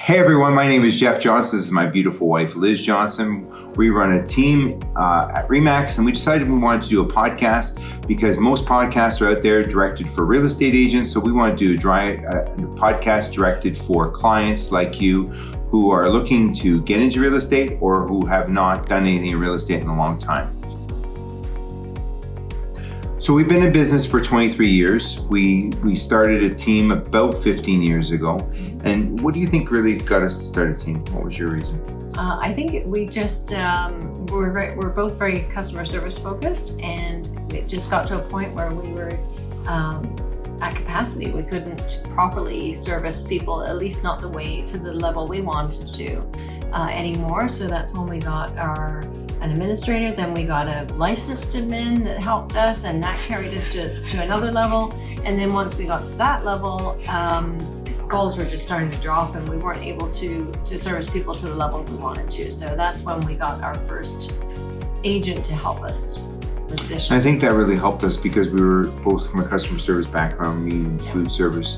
Hey everyone, my name is Jeff Johnson. This is my beautiful wife, Liz Johnson. We run a team at RE/MAX, and we decided we wanted to do a podcast because most podcasts are out there directed for real estate agents. So we want to do a podcast directed for clients like you who are looking to get into real estate or who have not done anything in real estate in a long time. So we've been in business for 23 years. We started a team about 15 years ago. And what do you think really got us to start a team? What was your reason? I think we just, we're both very customer service focused, and it just got to a point where we were at capacity. We couldn't properly service people, at least not to the level we wanted to anymore. So that's when we got an administrator, then we got a licensed admin that helped us, and that carried us to another level. And then once we got to that level, goals were just starting to drop, and we weren't able to service people to the level we wanted to. So that's when we got our first agent to help us with additional I think that business. really helped us because we were both from a customer service background, me in food service,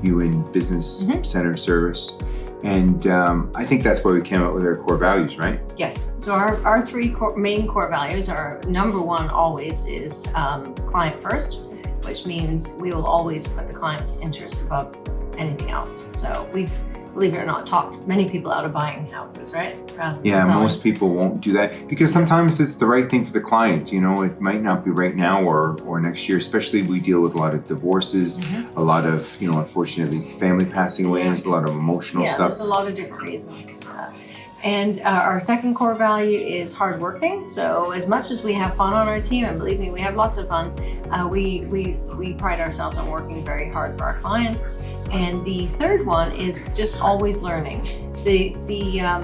you in business center service. And I think that's why we came up with our core values, right? Yes. So our three main core values are, number one always is client first, which means we will always put the client's interests above anything else. So we've, believe it or not, talked many people out of buying houses, right? Yeah, most people won't do that because sometimes it's the right thing for the client. You know, it might not be right now or next year, especially we deal with a lot of divorces, a lot of, unfortunately, family passing away, and there's a lot of emotional stuff. Yeah, there's a lot of different reasons. And our second core value is hardworking. So as much as we have fun on our team, and believe me, we have lots of fun, we pride ourselves on working very hard for our clients. And the third one is just always learning. The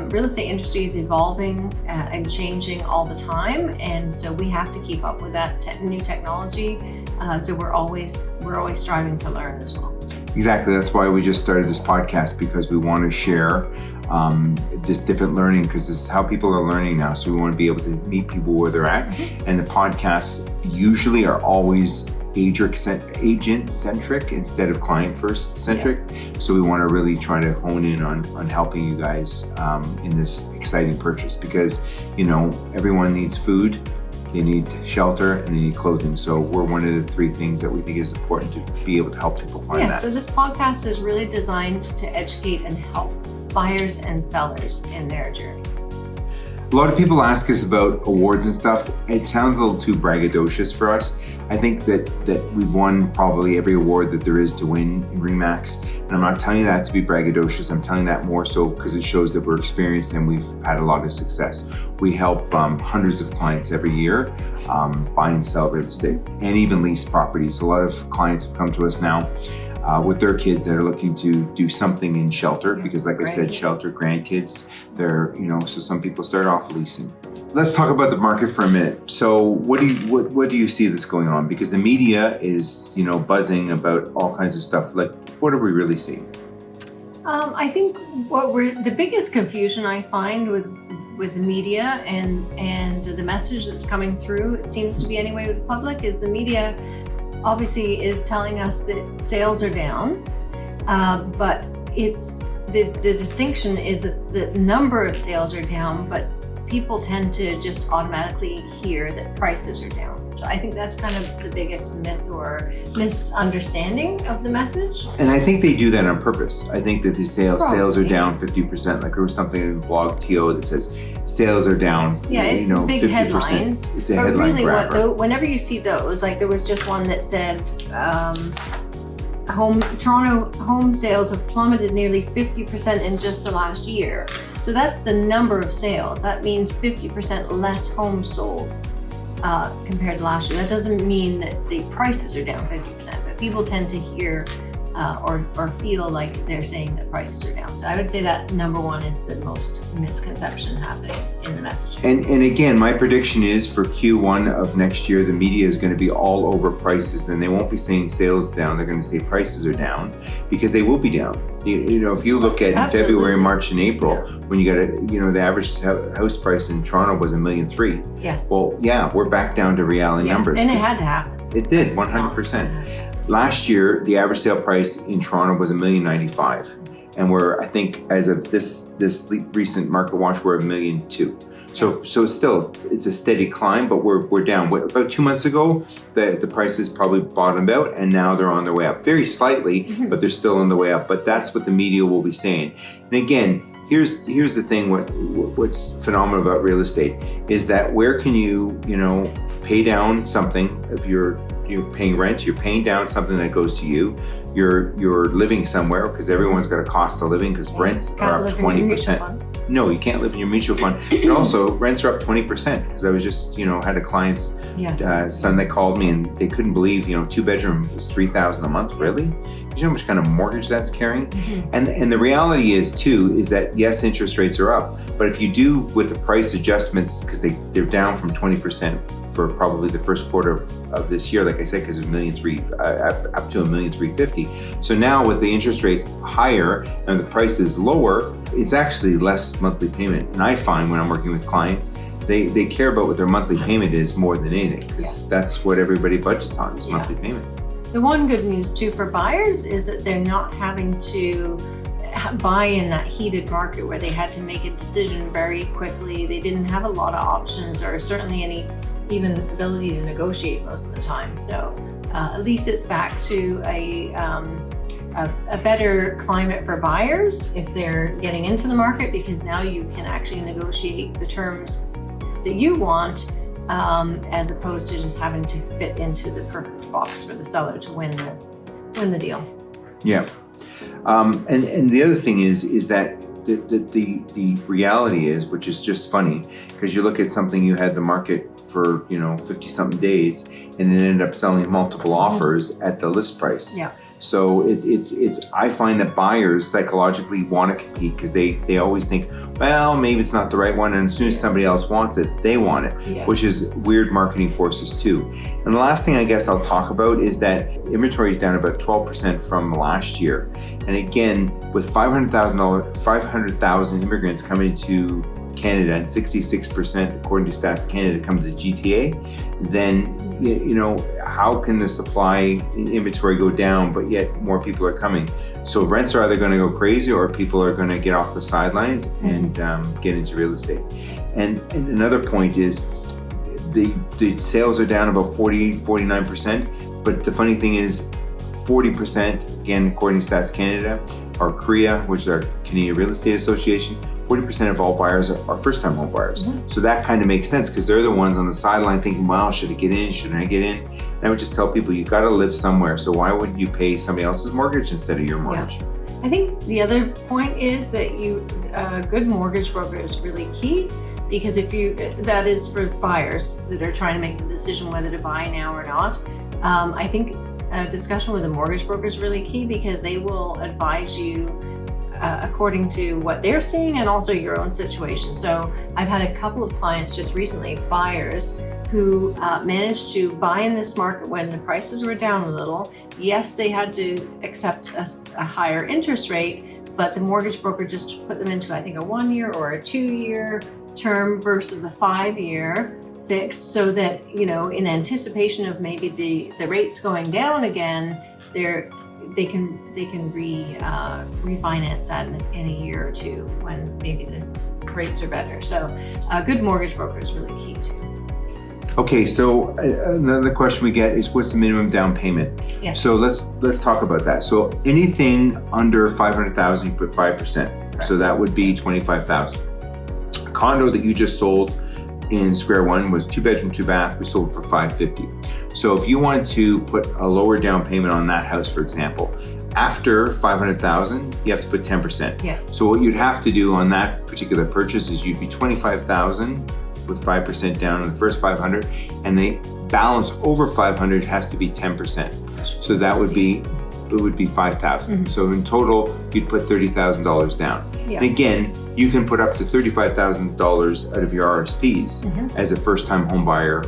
real estate industry is evolving and changing all the time, and so we have to keep up with that new technology. So we're always striving to learn as well. Exactly. That's why we just started this podcast, because we want to share this different learning, because this is how people are learning now. So we want to be able to meet people where they're at. And the podcasts usually are always agent-centric instead of client-first-centric. So we want to really try to hone in on helping you guys in this exciting purchase, because, everyone needs food, they need shelter, and they need clothing. So we're one of the three things that we think is important to be able to help people find that. So this podcast is really designed to educate and help buyers and sellers in their journey. A lot of people ask us about awards and stuff. It sounds a little too braggadocious for us. I think that we've won probably every award that there is to win in RE/MAX. And I'm not telling you that to be braggadocious. I'm telling that more so because it shows that we're experienced and we've had a lot of success. We help hundreds of clients every year buy and sell real estate and even lease properties. A lot of clients have come to us now with their kids that are looking to do something in shelter, because like I said, shelter, grandkids, they're, so some people start off leasing. Let's talk about the market for a minute. So what do you see that's going on? Because the media is, buzzing about all kinds of stuff. Like, what are we really seeing? I think the biggest confusion I find with the media and the message that's coming through, it seems to be anyway with the public, is the media obviously is telling us that sales are down, but it's the distinction is that the number of sales are down, but people tend to just automatically hear that prices are down. So I think that's kind of the biggest myth or misunderstanding of the message. And I think they do that on purpose. I think that the sales are down 50%. Like there was something in the blog TO that says sales are down. Yeah, it's big 50%. Headlines. It's a headline grabber. Whenever you see those, like there was just one that said, Toronto home sales have plummeted nearly 50% in just the last year. So that's the number of sales. That means 50% less homes sold compared to last year. That doesn't mean that the prices are down 50%, but people tend to hear or feel like they're saying that prices are down. So I would say that number one is the most misconception happening in the messaging. And again, my prediction is for Q1 of next year, the media is going to be all over prices, and they won't be saying sales down. They're going to say prices are down, because they will be down. If you look at February, March, and April, when you got the average house price in Toronto was $1.3 million. Yes. Well, yeah, we're back down to reality numbers. And it had to happen. It did, 100%. Last year, the average sale price in Toronto was $1.95 million. and we're, I think, as of this recent market watch, we're $1.2 million. So still, it's a steady climb, but we're down. About 2 months ago, the prices probably bottomed out, and now they're on their way up, very slightly, but they're still on the way up. But that's what the media will be saying. And again, here's the thing. What's phenomenal about real estate is that where can you pay down something if you're paying rent, you're paying down something that goes to you. You're living somewhere because everyone's got a cost of living because rents are up 20%. No, you can't live in your mutual fund. And also, rents are up 20% because I was just, had a client's son that called me and they couldn't believe, 2-bedroom is $3,000 a month. Really? You know how much kind of mortgage that's carrying? And the reality is too, is that yes, interest rates are up, but if you do with the price adjustments, because they're down from 20% for probably the first quarter of this year, like I said, because of up to $1,350,000. So now with the interest rates higher and the price is lower, it's actually less monthly payment. And I find when I'm working with clients, they care about what their monthly payment is more than anything, because that's what everybody budgets on is monthly payment. The one good news too for buyers is that they're not having to buy in that heated market where they had to make a decision very quickly. They didn't have a lot of options or certainly any even ability to negotiate most of the time. So at least it's back to a better climate for buyers if they're getting into the market, because now you can actually negotiate the terms that you want, as opposed to just having to fit into the perfect box for the seller to win the deal. Yeah. And the other thing is that the reality is, which is just funny, because you look at something you had the market for 50 something days and it ended up selling multiple offers at the list price. Yeah. So it's I find that buyers psychologically want to compete because they always think, well, maybe it's not the right one, and as soon as somebody else wants it, they want it, which is weird marketing forces too. And the last thing I guess I'll talk about is that inventory is down about 12% from last year. And again, with 500,000 immigrants coming to Canada and 66%, according to Stats Canada, come to the GTA, then how can the supply inventory go down, but yet more people are coming? So rents are either going to go crazy or people are going to get off the sidelines and get into real estate. And another point is the sales are down about 49%, but the funny thing is 40%, again, according to Stats Canada, are CREA, which is our Canadian Real Estate Association. 40% of all buyers are first-time home buyers. So that kind of makes sense because they're the ones on the sideline thinking, well, should I get in? Shouldn't I get in? And I would just tell people, you got to live somewhere. So why wouldn't you pay somebody else's mortgage instead of your mortgage? Yeah. I think the other point is that a good mortgage broker is really key, because that is for buyers that are trying to make the decision whether to buy now or not. I think a discussion with a mortgage broker is really key because they will advise you according to what they're seeing and also your own situation. So I've had a couple of clients just recently, buyers, who managed to buy in this market when the prices were down a little. Yes, they had to accept a higher interest rate, but the mortgage broker just put them into, I think, a 1-year or a 2-year term versus a 5-year fix, so that, in anticipation of maybe the rates going down again, they can refinance that in a year or two when maybe the rates are better. So a good mortgage broker is really key too. Okay, so another question we get is, what's the minimum down payment? Yes. So let's talk about that. So anything under 500,000, you put 5%. Correct. So that would be 25,000. A condo that you just sold in Square One was 2-bedroom, 2-bath. We sold it for $550,000. So if you wanted to put a lower down payment on that house, for example, after 500,000, you have to put 10%. Yes. So what you'd have to do on that particular purchase is you'd be 25,000 with 5% down on the first 500, and the balance over 500 has to be 10%. So that would be 5,000. So in total, you'd put $30,000 down. Yeah. And again, you can put up to $35,000 out of your RSPs as a first-time home buyer,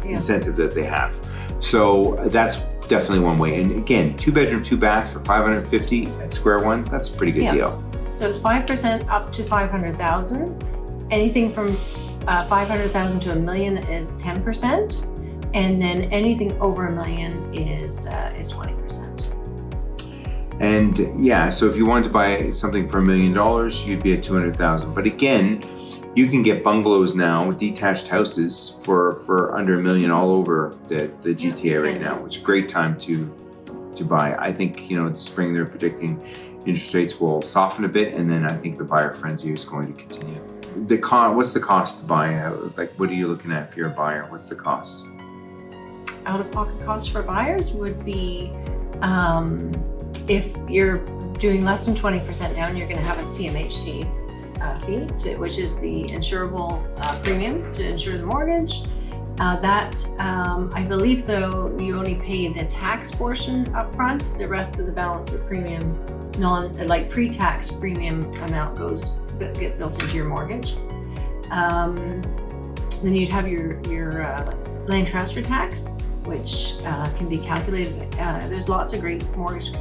incentive that they have. So that's definitely one way. And again, 2-bedroom, 2-bath for $550 at Square One, that's a pretty good deal. So it's 5% up to 500,000. Anything from 500,000 to $1 million is 10%, and then anything over $1 million is 20%. And yeah, so if you wanted to buy something for $1 million, you'd be at 200,000. But again, you can get bungalows now, detached houses for under $1 million all over the GTA right now. It's a great time to buy. I think, this spring they're predicting interest rates will soften a bit, and then I think the buyer frenzy is going to continue. What's the cost to buy? Like, what are you looking at if you're a buyer? What's the cost? Out-of-pocket costs for buyers would be, if you're doing less than 20% down, you're going to have a CMHC fee, which is the insurable premium to insure the mortgage. I believe, though, you only pay the tax portion up front. The rest of the balance of the premium, pre-tax premium amount gets built into your mortgage. Then you'd have your land transfer tax, which can be calculated. There's lots of great mortgage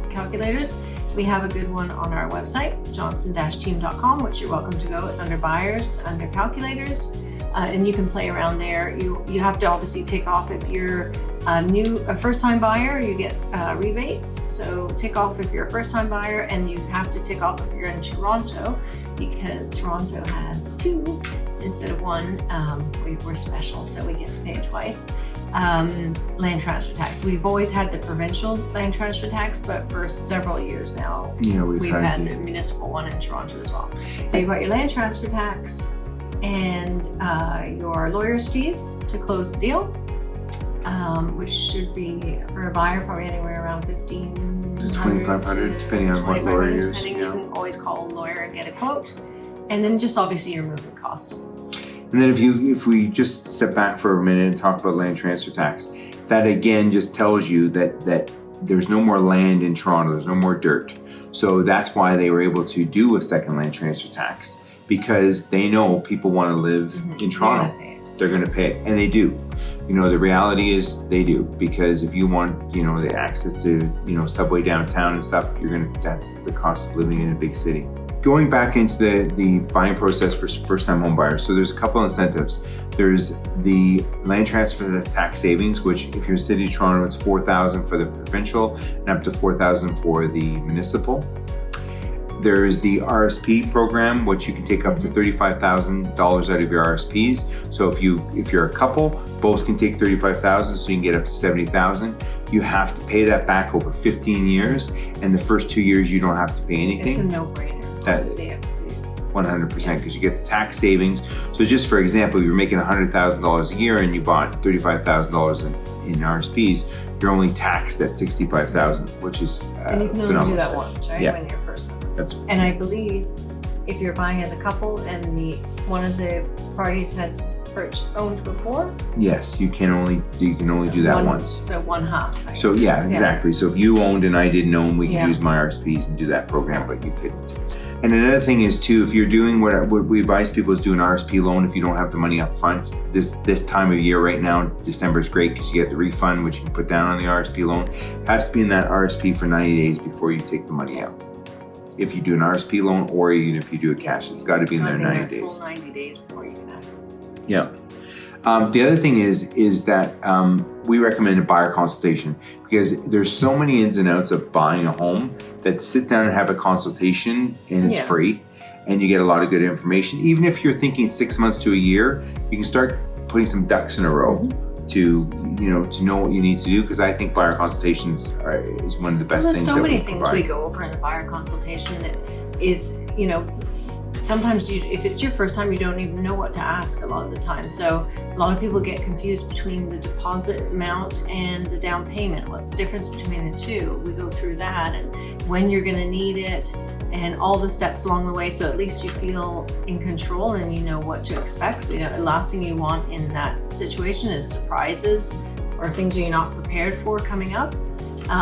calculators. We have a good one on our website, johnson-team.com, which you're welcome to go. It's under buyers, under calculators, and you can play around there. You have to obviously tick off if you're a first-time buyer, you get rebates. So tick off if you're a first-time buyer, and you have to tick off if you're in Toronto, because Toronto has 2 instead of 1. We're special, so we get to pay it twice. Land transfer tax. We've always had the provincial land transfer tax, but for several years now, we've had the municipal one in Toronto as well. So you've got your land transfer tax and your lawyer's fees to close the deal, which should be, for a buyer, probably anywhere around $1,500 to $2,500, depending on what lawyer you use. You can always call a lawyer and get a quote, and then just obviously your moving costs. And then if we just step back for a minute and talk about land transfer tax, that again just tells you that there's no more land in Toronto, there's no more dirt. So that's why they were able to do a second land transfer tax, because they know people want to live in Toronto. They're going to pay it, and they do. The reality is they do, because if you want, the access to, subway downtown and stuff, that's the cost of living in a big city. Going back into the buying process for first-time home buyers, so there's a couple incentives. There's the land transfer tax savings, which if you're in the city of Toronto, it's $4,000 for the provincial and up to $4,000 for the municipal. There's the RSP program, which you can take up to $35,000 out of your RSPs. So if you're a couple, both can take $35,000, so you can get up to $70,000. You have to pay that back over 15 years, and the first 2 years you don't have to pay anything. It's a no-brainer. That 100%, because you get the tax savings. So just for example, you're making $100,000 a year and you bought $35,000 in RSPs, you're only taxed at $65,000, which is and you can only do that once, right? Yeah. When you're first. And I believe if you're buying as a couple and one of the parties has owned before, yes, you can only do that once. So one half. Right? So yeah, exactly. So if you owned and I didn't own, we could use my RSPs and do that program, but you couldn't. And another thing is too, if you're doing what we advise people is do an RSP loan if you don't have the money up front. This time of year right now, December is great because you get the refund, which you can put down on the RSP loan. It has to be in that RSP for 90 days before you take the money out. If you do an RSP loan, or even if you do it cash, it's got to be in there 90 days. Full 90 days before you can access. Yeah. The other thing is that we recommend a buyer consultation, because there's so many ins and outs of buying a home that sit down and have a consultation, and it's free, and you get a lot of good information. Even if you're thinking 6 months to a year, you can start putting some ducks in a row to know what you need to do, because I think buyer consultations is one of the best things. There's so many things we go over in the buyer consultation that is, sometimes if it's your first time, you don't even know what to ask a lot of the time. So a lot of people get confused between the deposit amount and the down payment. What's the difference between the two? We go through that, and when you're going to need it, and all the steps along the way, so at least you feel in control and you know what to expect. The last thing you want in that situation is surprises or things that you're not prepared for coming up.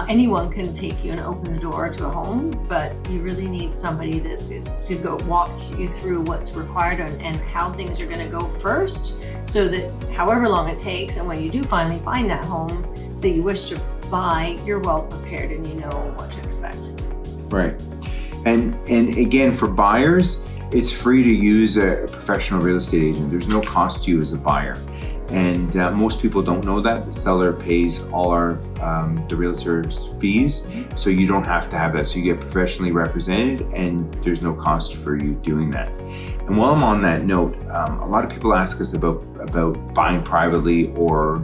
Anyone can take you and open the door to a home, but you really need somebody that's good to go walk you through what's required and how things are going to go first, so that however long it takes, and when you do finally find that home that you wish to buy, you're well prepared and you know what to expect. Right. And again, for buyers, it's free to use a professional real estate agent. There's no cost to you as a buyer. And most people don't know that. The seller pays all the realtor's fees, so you don't have to have that. So you get professionally represented and there's no cost for you doing that. And while I'm on that note, a lot of people ask us about buying privately, or,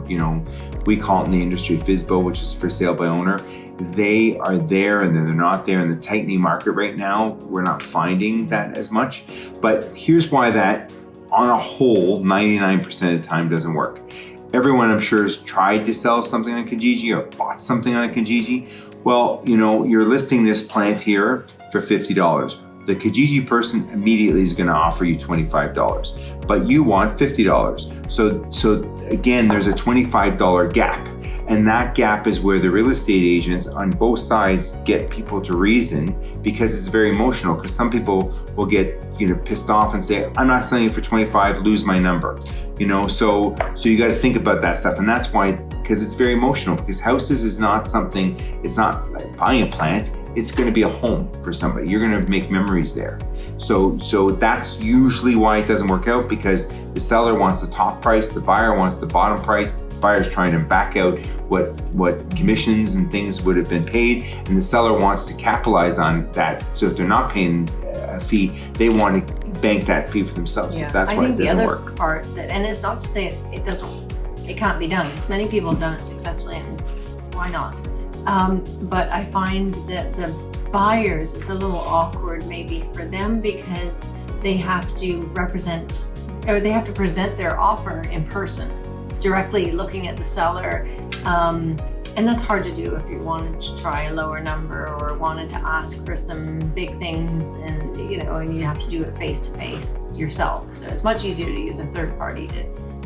we call it in the industry FSBO, which is for sale by owner. They are there and then they're not there. In the tightening market right now, we're not finding that as much. But here's why that, on a whole, 99% of the time doesn't work. Everyone, I'm sure, has tried to sell something on Kijiji or bought something on Kijiji. Well, you're listing this plant here for $50. The Kijiji person immediately is going to offer you $25, but you want $50. So again, there's a $25 gap. And that gap is where the real estate agents on both sides get people to reason, because it's very emotional. Because some people will get pissed off and say, I'm not selling it for 25, lose my number. So you got to think about that stuff. And that's why, because it's very emotional, because houses is not something, it's not like buying a plant, it's going to be a home for somebody. You're going to make memories there. So that's usually why it doesn't work out, because the seller wants the top price, the buyer wants the bottom price. The buyer's trying to back out what commissions and things would have been paid, and the seller wants to capitalize on that. So if they're not paying a fee, they want to bank that fee for themselves. Yeah. So that's why it doesn't work. I think the other part and it's not to say it can't be done. Because many people have done it successfully, and why not? But I find that the buyers, it's a little awkward maybe for them, because they have to represent, or they have to present their offer in person, directly looking at the seller. And that's hard to do if you wanted to try a lower number or wanted to ask for some big things, and and you have to do it face to face yourself. So it's much easier to use a third party to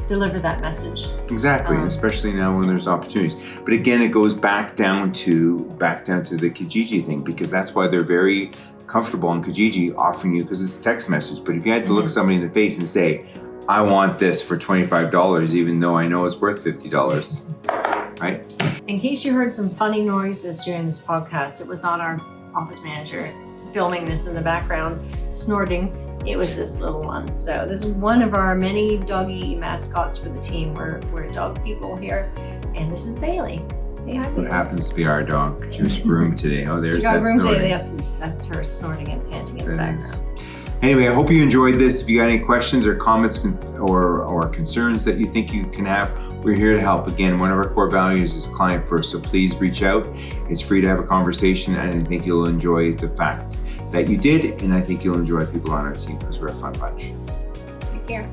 deliver that message. Exactly, especially now when there's opportunities. But again, it goes back down to the Kijiji thing, because that's why they're very comfortable on Kijiji offering you, because it's a text message. But if you had to look somebody in the face and say, I want this for $25, even though I know it's worth $50, right? In case you heard some funny noises during this podcast, it was not our office manager filming this in the background, snorting. It was this little one. So this is one of our many doggy mascots for the team. We're dog people here. And this is Bailey. Hey, hi, Bailey. What happens to be our dog? She was groomed today. Oh, there's that groomed snorting. today. Yes, that's her snorting and panting in the background. Anyway, I hope you enjoyed this. If you got any questions or comments or concerns that you think you can have, we're here to help. Again, one of our core values is client first, so please reach out. It's free to have a conversation, and I think you'll enjoy the fact that you did, and I think you'll enjoy people on our team, because we're a fun bunch. Take care.